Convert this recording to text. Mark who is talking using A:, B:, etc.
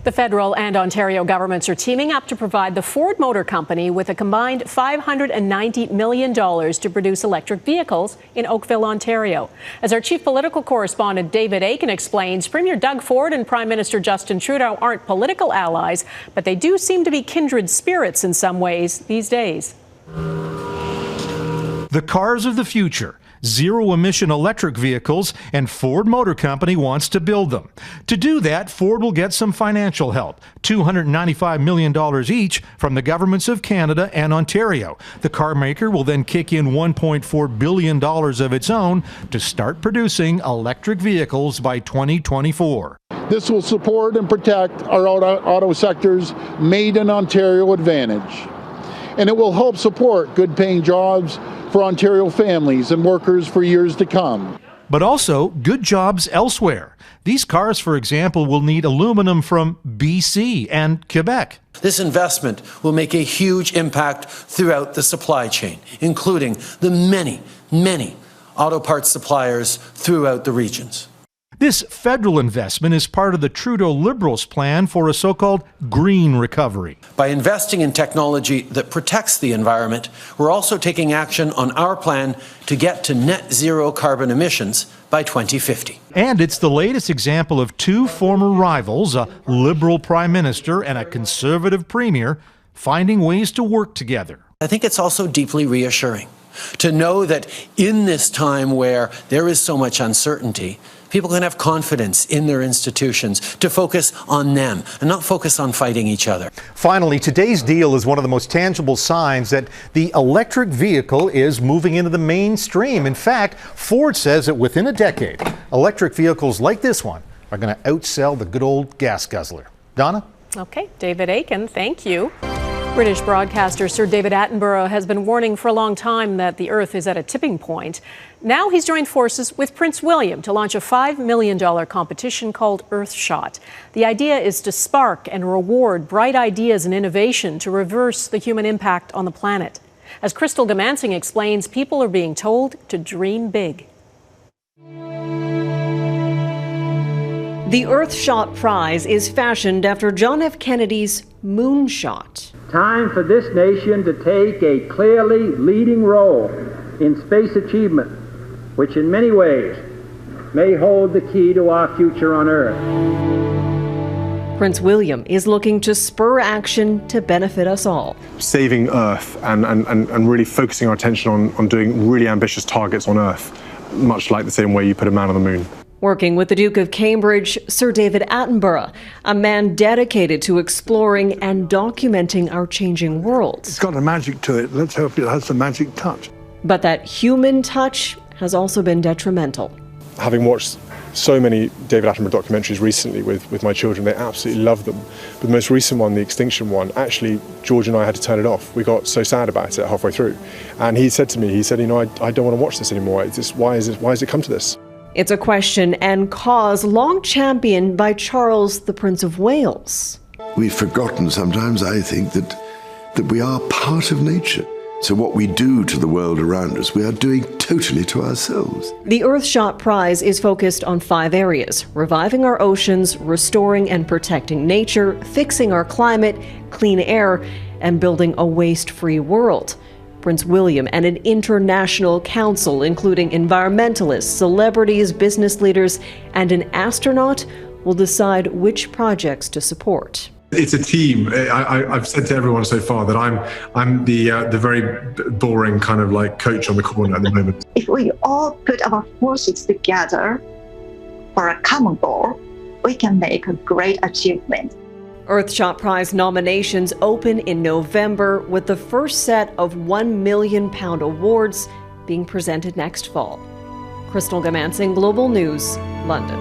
A: The federal and Ontario governments are teaming up to provide the Ford Motor Company with a combined $590 million to produce electric vehicles in Oakville, Ontario. As our chief political correspondent David Akin explains, Premier Doug Ford and Prime Minister Justin Trudeau aren't political allies, but they do seem to be kindred spirits in some ways these days.
B: The cars of the future. Zero-emission electric vehicles, and Ford Motor Company wants to build them. To do that, Ford will get some financial help, $295 million each from the governments of Canada and Ontario. The car maker will then kick in $1.4 billion of its own to start producing electric vehicles by 2024.
C: This will support and protect our auto sector's Made in Ontario advantage. And it will help support good-paying jobs for Ontario families and workers for years to come.
B: But also good jobs elsewhere. These cars, for example, will need aluminum from BC and Quebec.
D: This investment will make a huge impact throughout the supply chain, including the many auto parts suppliers throughout the regions.
B: This federal investment is part of the Trudeau Liberals' plan for a so-called green recovery.
D: By investing in technology that protects the environment, we're also taking action on our plan to get to net zero carbon emissions by 2050.
B: And it's the latest example of two former rivals, a Liberal Prime Minister and a Conservative Premier, finding ways to work together.
D: I think it's also deeply reassuring to know that in this time where there is so much uncertainty, people can have confidence in their institutions to focus on them and not focus on fighting each other.
E: Finally, today's deal is one of the most tangible signs that the electric vehicle is moving into the mainstream. In fact, Ford says that within a decade, electric vehicles like this one are going to outsell the good old gas guzzler. Donna?
A: Okay, David Akin, thank you. British broadcaster Sir David Attenborough has been warning for a long time that the Earth is at a tipping point. Now he's joined forces with Prince William to launch a $5 million competition called Earthshot. The idea is to spark and reward bright ideas and innovation to reverse the human impact on the planet. As Crystal Gamansing explains, people are being told to dream big.
F: The Earthshot Prize is fashioned after John F. Kennedy's moonshot.
G: Time for this nation to take a clearly leading role in space achievement, which in many ways may hold the key to our future on Earth.
F: Prince William is looking to spur action to benefit us all.
H: Saving Earth and really focusing our attention on doing really ambitious targets on Earth, much like the same way you put a man on the moon.
F: Working with the Duke of Cambridge, Sir David Attenborough, a man dedicated to exploring and documenting our changing world.
I: It's got a magic to it. Let's hope it has a magic touch.
F: But that human touch has also been detrimental.
H: Having watched so many David Attenborough documentaries recently with my children, they absolutely love them. But the most recent one, the Extinction one, actually, George and I had to turn it off. We got so sad about it halfway through. And he said to me, I don't want to watch this anymore. Why has it come to this?
F: It's a question and cause long championed by Charles, the Prince of Wales.
J: We've forgotten sometimes, I think, that we are part of nature. So what we do to the world around us, we are doing totally to ourselves.
F: The Earthshot Prize is focused on 5 areas: reviving our oceans, restoring and protecting nature, fixing our climate, clean air, and building a waste-free world. Prince William and an international council, including environmentalists, celebrities, business leaders, and an astronaut, will decide which projects to support.
H: It's a team. I've said to everyone so far that I'm the very boring kind of like coach on the corner at the moment.
K: If we all put our forces together for a common goal, we can make a great achievement.
F: Earthshot Prize nominations open in November, with the first set of £1 million awards being presented next fall. Crystal Gamansing, Global News, London.